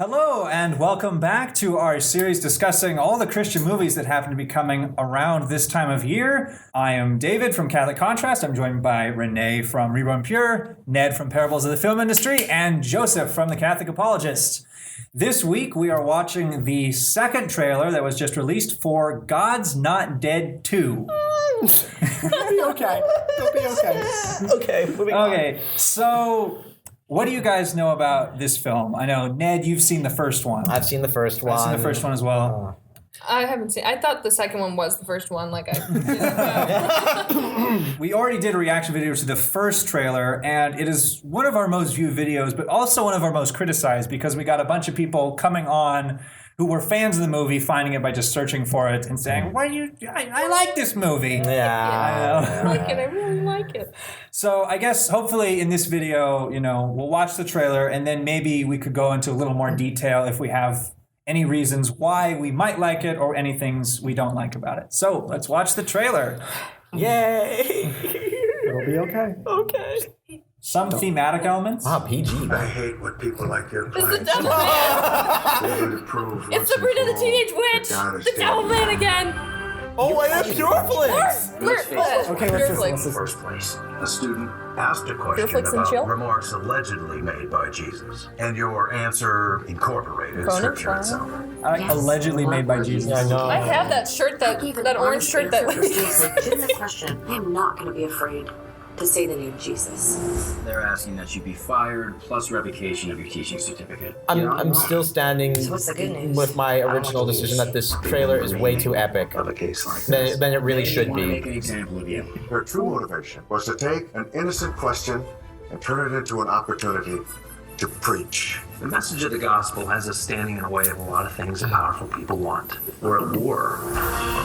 Hello, and welcome back to our series discussing all the Christian movies that happen to be coming around this time of year. I am David from Catholic Contrast. I'm joined by Renee from Reborn Pure, Ned from Parables of the Film Industry, and Joseph from The Catholic Apologist. This week, we are watching the second trailer that was just released for God's Not Dead 2. It'll be okay. It'll be okay. Okay, moving on. Okay, so what do you guys know about this film? I know, Ned, you've seen the first one. I've seen the first one. I've seen the first one as well. I haven't seen. I thought the second one was the first one. Like I didn't know. We already did a reaction video to the first trailer, and it is one of our most viewed videos, but also one of our most criticized because we got a bunch of people coming on who were fans of the movie, finding it by just searching for it and saying, "Why you? I like this movie." I like it. I really like it. So I guess hopefully in this video, we'll watch the trailer, and then maybe we could go into a little more detail if we have any reasons why we might like it or any things we don't like about it. So let's watch the trailer. Yay! It'll be okay. Okay. Some thematic elements. PG. I hate what people like you It's claim. the devil man. They're going to prove It's once and Sabrina for the all Teenage Witch. that God is The devil dead. man again. Oh, and a Pureflix! Okay, let's In listen. the first place, a student asked a question Pureflix and chill? about remarks allegedly made by Jesus, and your answer incorporated Conan scripture Fire? itself. Allegedly made by Jesus. Yeah, I know. I have that shirt, that orange shirt that. Given the question, I'm not going to be afraid to say the name Jesus. They're asking that you be fired plus revocation of your teaching certificate. I'm still standing So what's the good news? with my original decision that this trailer is way too epic Of a case like this. than it really should want to make be. an example of you. Her true motivation was to take an innocent question and turn it into an opportunity to preach. The message of the gospel has us standing in the way of a lot of things that powerful people want. We're at war.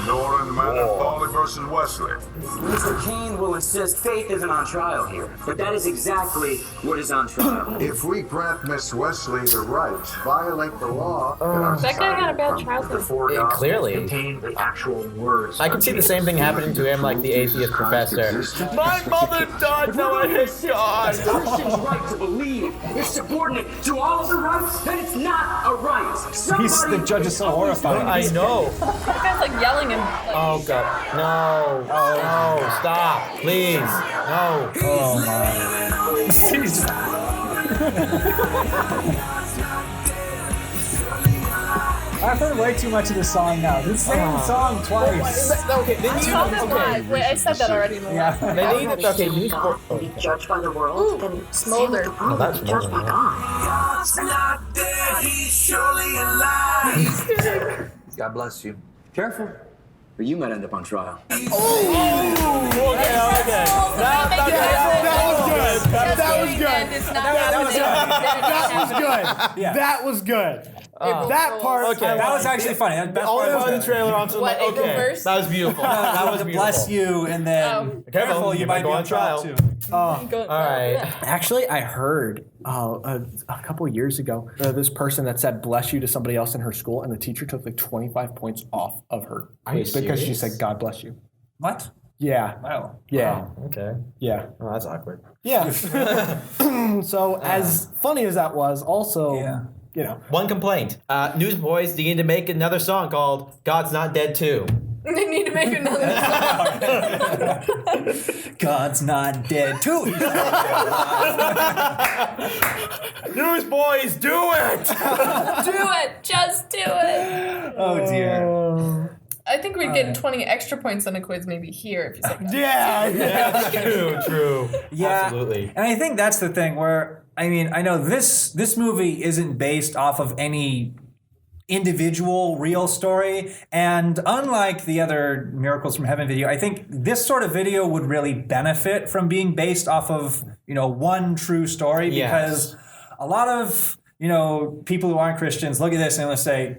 Nor in the matter of Pauli versus Wesley. Mr. Kane will insist faith isn't on trial here, but that is exactly what is on trial. If we grant Miss Wesley the right to violate the law, then our That guy had a bad society childhood. The four Yeah, gospels clearly. contain the actual words. I can see the same thing happening to him like the atheist professor. My mother died, now I hate God! Christian's right to believe is subordinate to all of the rights, then it's not a right. The judge is so horrified. I know. That guy's like yelling and. Like, Oh god. No. No. Stop. Please. No. Oh my. I've heard way too much of this song now. The same song twice. Okay, they I told him why. Wait, I said that already in the last one. They need it. Okay, you God and be judged by the world, then Smolder. Sam would that's be judged by Smolder, God. God bless you. Careful, or you might end up on trial. Okay. That was good. That part. Okay. That was actually funny. That best All part the was way in the good. trailer onto What, the April okay. 1st? That was beautiful. That was To beautiful. bless you, and then careful, you might be on trial too. All right. Actually, I heard a couple years ago this person that said "bless you" to somebody else in her school, and the teacher took like 25 points off of her quiz because she said "God bless you." What? Yeah. Wow. Yeah. Okay. Yeah. Oh, that's awkward. Yeah. So as funny as that was, also, One complaint. Newsboys need to make another song called "God's Not Dead 2." They need to make another song. God's not dead too. Newsboys, do it! Do it. Just do it. Oh dear. I think we'd get 20 extra points on a quiz maybe here if you said that. Yeah. True. Yeah. Absolutely. And I think that's the thing where, I mean, I know this movie isn't based off of any individual real story, and unlike the other Miracles from Heaven video, I think this sort of video would really benefit from being based off of one true story, Yes. because a lot of people who aren't Christians look at this and they'll say,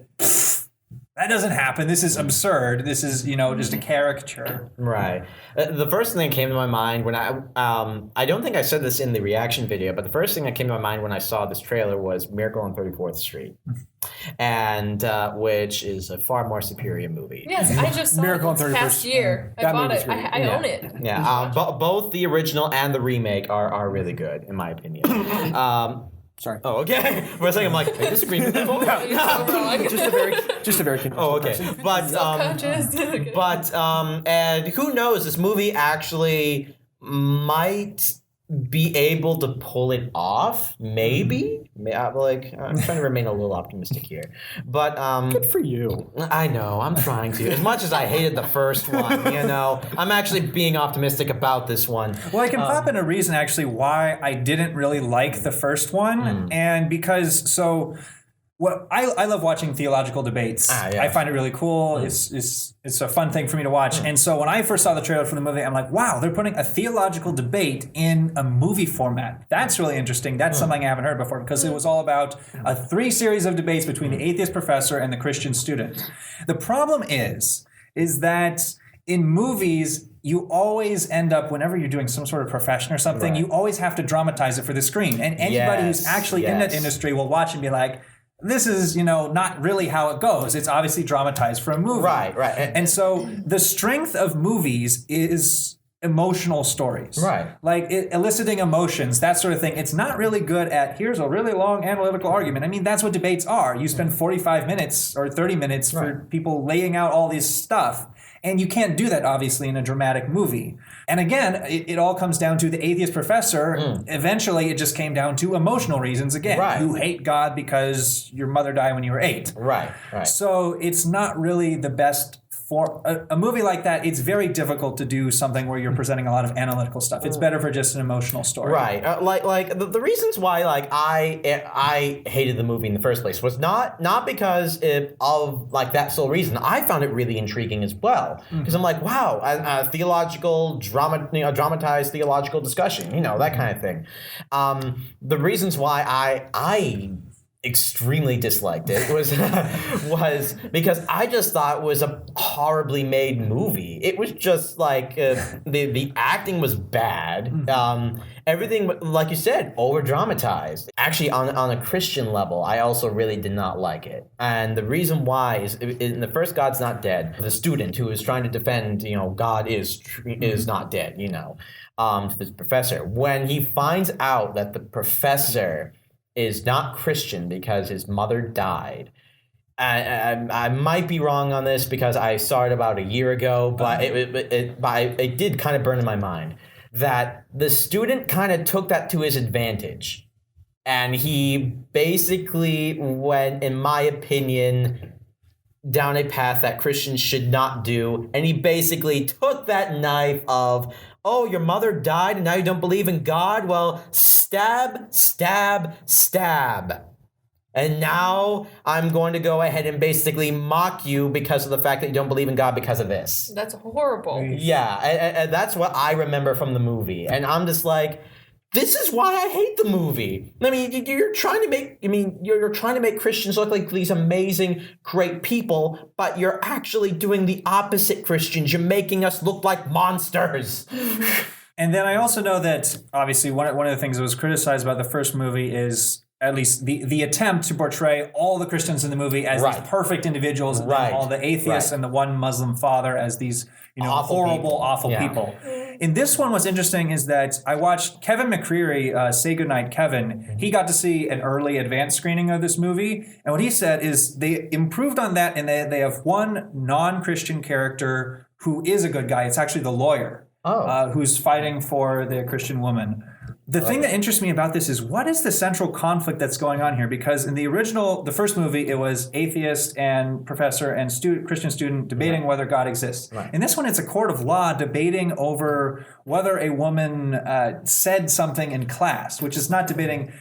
that doesn't happen. This is absurd. This is, just a caricature. Right. The first thing that came to my mind when I don't think I said this in the reaction video, but the first thing that came to my mind when I saw this trailer was Miracle on 34th Street, and which is a far more superior movie. Yes, I just saw Miracle on it this 31st. past year. I That bought movie's it. great. I own it. Yeah, both the original and the remake are really good, in my opinion. Sorry. Oh, okay. For a second, I'm like, are you disagreeing with people? You're so wrong. Just a very Oh, okay. But Self-conscious. Okay. and who knows? This movie actually might be able to pull it off. Maybe. I'm trying to remain a little optimistic here. But Good for you. I know. I'm trying to. As much as I hated the first one, I'm actually being optimistic about this one. Well, I can pop in a reason actually why I didn't really like the first one, and because I love watching theological debates. Yeah. I find it really cool. It's a fun thing for me to watch. And so when I first saw the trailer for the movie, I'm like, wow, they're putting a theological debate in a movie format. That's really interesting. That's something I haven't heard before, because it was all about a 3 series of debates between the atheist professor and the Christian student. The problem is that in movies, you always end up, whenever you're doing some sort of profession or something, you always have to dramatize it for the screen. And anybody who's actually in that industry will watch and be like, this is, not really how it goes. It's obviously dramatized for a movie. Right. And so the strength of movies is emotional stories. Right. Like eliciting emotions, that sort of thing. It's not really good at, here's a really long analytical argument. I mean, that's what debates are. You spend 45 minutes or 30 minutes for people laying out all this stuff. And you can't do that, obviously, in a dramatic movie. And again, it all comes down to the atheist professor. Eventually, it just came down to emotional reasons again. Right. You hate God because your mother died when you were 8. Right. So it's not really the best for a movie like that. It's very difficult to do something where you're presenting a lot of analytical stuff. It's better for just an emotional story. Right. The reasons why I hated the movie in the first place was not because of that sole reason. I found it really intriguing as well, because I'm like, wow, a theological drama, dramatized theological discussion, that kind of thing. The reasons why I extremely disliked it was because I just thought it was a horribly made movie. It was just the acting was bad. Everything, like you said, over dramatized. Actually, on a Christian level, I also really did not like it. And the reason why is in the first God's Not Dead, the student who is trying to defend, God is not dead, to this professor, when he finds out that the professor is not Christian because his mother died. I might be wrong on this because I saw it about a year ago, but it did kind of burn in my mind that the student kind of took that to his advantage. And he basically went, in my opinion, down a path that Christians should not do. And he basically took that knife of, oh, your mother died and now you don't believe in God? Well, stab, stab, stab. And now I'm going to go ahead and basically mock you because of the fact that you don't believe in God because of this. That's horrible. Yeah, and that's what I remember from the movie. And I'm just like, this is why I hate the movie. I mean, you're trying to make Christians look like these amazing, great people, but you're actually doing the opposite, Christians. You're making us look like monsters. And then I also know that, obviously, one of the things that was criticized about the first movie is at least the attempt to portray all the Christians in the movie as these perfect individuals, and then all the atheists and the one Muslim father as these awful people. In this one, what's interesting is that I watched Kevin McCreary, Say Goodnight, Kevin. He got to see an early advanced screening of this movie. And what he said is they improved on that, and they have one non-Christian character who is a good guy. It's actually the lawyer who's fighting for the Christian woman. The thing that interests me about this is, what is the central conflict that's going on here? Because in the first movie, it was atheist and professor and Christian student debating whether God exists. Right. In this one, it's a court of law debating over whether a woman said something in class, which is not debating.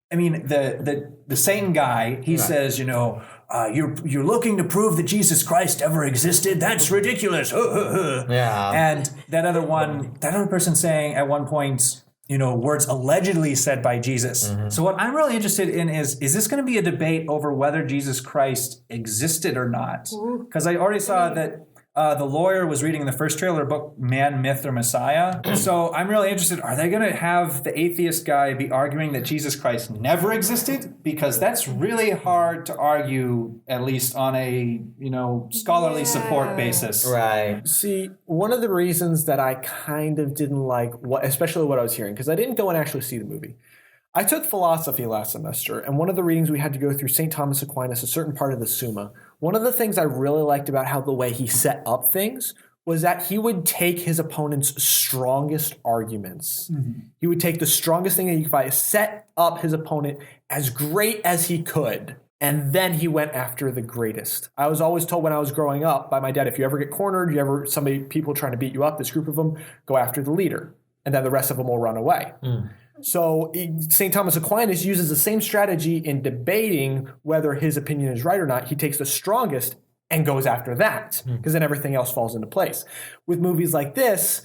I mean, the Satan guy, he says, you're looking to prove that Jesus Christ ever existed? That's ridiculous. Yeah. And that other person saying at one point, words allegedly said by Jesus. Mm-hmm. So what I'm really interested in is this going to be a debate over whether Jesus Christ existed or not? Because I already saw that the lawyer was reading in the first trailer book, Man, Myth, or Messiah. So I'm really interested. Are they going to have the atheist guy be arguing that Jesus Christ never existed? Because that's really hard to argue, at least on a, scholarly support basis. Right. See, one of the reasons that I kind of didn't like, especially what I was hearing, because I didn't go and actually see the movie. I took philosophy last semester, and one of the readings we had to go through St. Thomas Aquinas, a certain part of the Summa. One of the things I really liked about how the way he set up things was that he would take his opponent's strongest arguments. He would take the strongest thing that he could find, set up his opponent as great as he could, and then he went after the greatest. I was always told when I was growing up by my dad, if you ever get cornered, people trying to beat you up, this group of them, go after the leader, and then the rest of them will run away. So St. Thomas Aquinas uses the same strategy in debating whether his opinion is right or not. He takes the strongest and goes after that, because then everything else falls into place. With movies like this,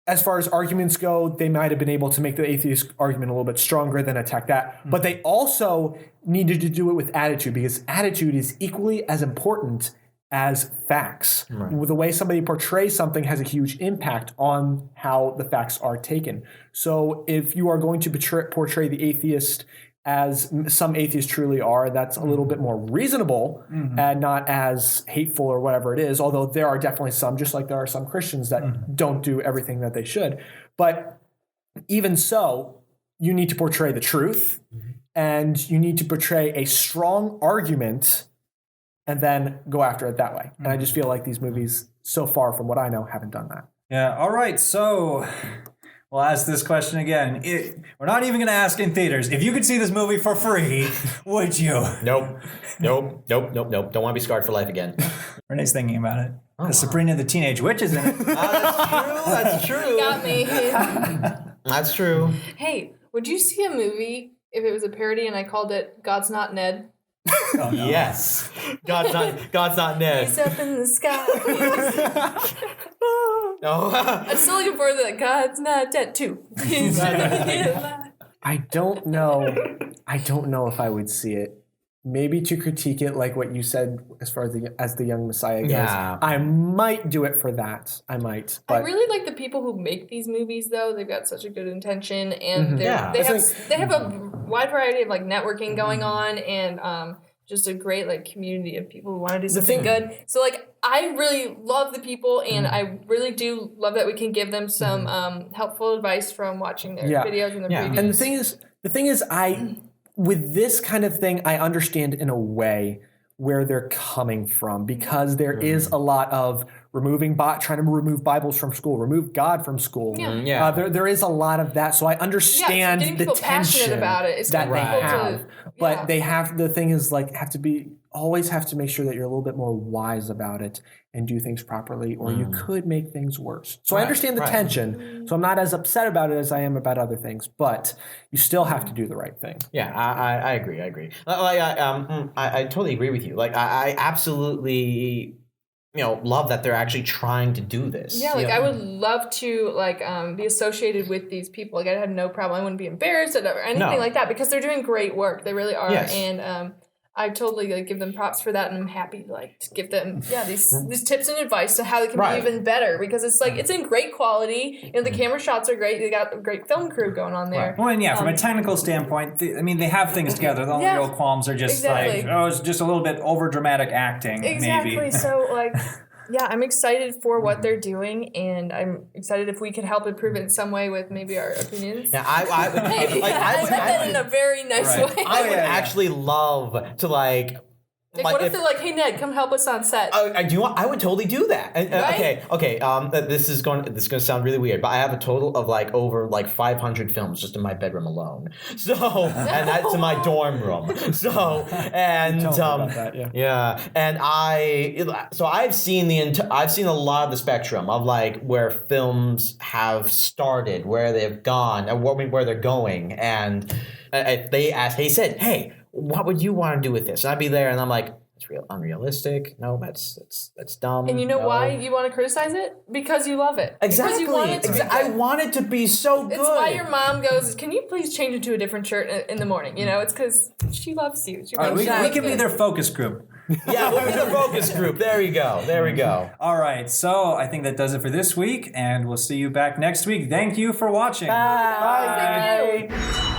as far as arguments go, they might have been able to make the atheist argument a little bit stronger than attack that. But they also needed to do it with attitude, because attitude is equally as important as facts. The way somebody portrays something has a huge impact on how the facts are taken. So if you are going to portray the atheist as some atheists truly are, that's a little bit more reasonable and not as hateful or whatever it is, although there are definitely some, just like there are some Christians that don't do everything that they should. But even so, you need to portray the truth, and you need to portray a strong argument and then go after it that way. And I just feel like these movies, so far from what I know, haven't done that. Yeah, all right, so we'll ask this question again. We're not even going to ask in theaters. If you could see this movie for free, would you? Nope. Don't want to be scarred for life again. Renee's thinking about it. Sabrina the Teenage Witch is in it. That's true. Got me. That's true. Hey, would you see a movie if it was a parody and I called it God's Not Ned? Oh, no. Yes. God's not Ned. He's up in the sky. No. I'm still looking forward to that. God's not dead too. I don't know. I don't know if I would see it. Maybe to critique it, like what you said, as far as the young Messiah goes. Yeah. I might do it for that. I might. But I really like the people who make these movies, though. They've got such a good intention, and they have a wide variety of like networking going on, and just a great like community of people who want to do something good. So like, I really love the people, and I really do love that we can give them some helpful advice from watching their videos and their previews. And the thing is, with this kind of thing, I understand in a way where they're coming from, because there is a lot of trying to remove Bibles from school, remove God from school. There is a lot of that, so I understand the tension about it. It's that they have. But they the thing is, like, always have to make sure that you're a little bit more wise about it and do things properly, or you could make things worse. So I understand the tension, so I'm not as upset about it as I am about other things, but you still have to do the right thing. Yeah, I agree. I totally agree with you. Like, I absolutely, love that they're actually trying to do this. Yeah, like I would love to be associated with these people. Like, I'd have no problem. I wouldn't be embarrassed or anything like that, because they're doing great work. They really are. Yes. And I totally give them props for that, and I'm happy to give them these tips and advice to how they can be even better, because it's it's in great quality. The camera shots are great. They got a great film crew going on there. Well, and from a technical standpoint, they have things together. The only real qualms are just it's just a little bit over dramatic acting. Exactly. Maybe. So I'm excited for what they're doing, and I'm excited if we can help improve it in some way with maybe our opinions. Yeah, I would. I said that in a very nice way. I would actually love to what if they're like, "Hey Ned, come help us on set"? I would totally do that. Right? Okay. This is going to sound really weird, but I have a total of over 500 films just in my bedroom alone. So, and that's in my dorm room. So, and about that, and I've seen a lot of the spectrum of where films have started, where they've gone, and where they're going, and they said, "Hey, what would you want to do with this?" And I'd be there, and I'm like, "It's unrealistic. No, that's dumb." And you know why you want to criticize it? Because you love it. Exactly. Because you want it to be good. I want it to be so good. It's why your mom goes, "Can you please change into a different shirt in the morning?" It's because she loves you. All right, we can be their focus group. Yeah, we'll be the focus group. There we go. All right, so I think that does it for this week, and we'll see you back next week. Thank you for watching. Bye. Thank you.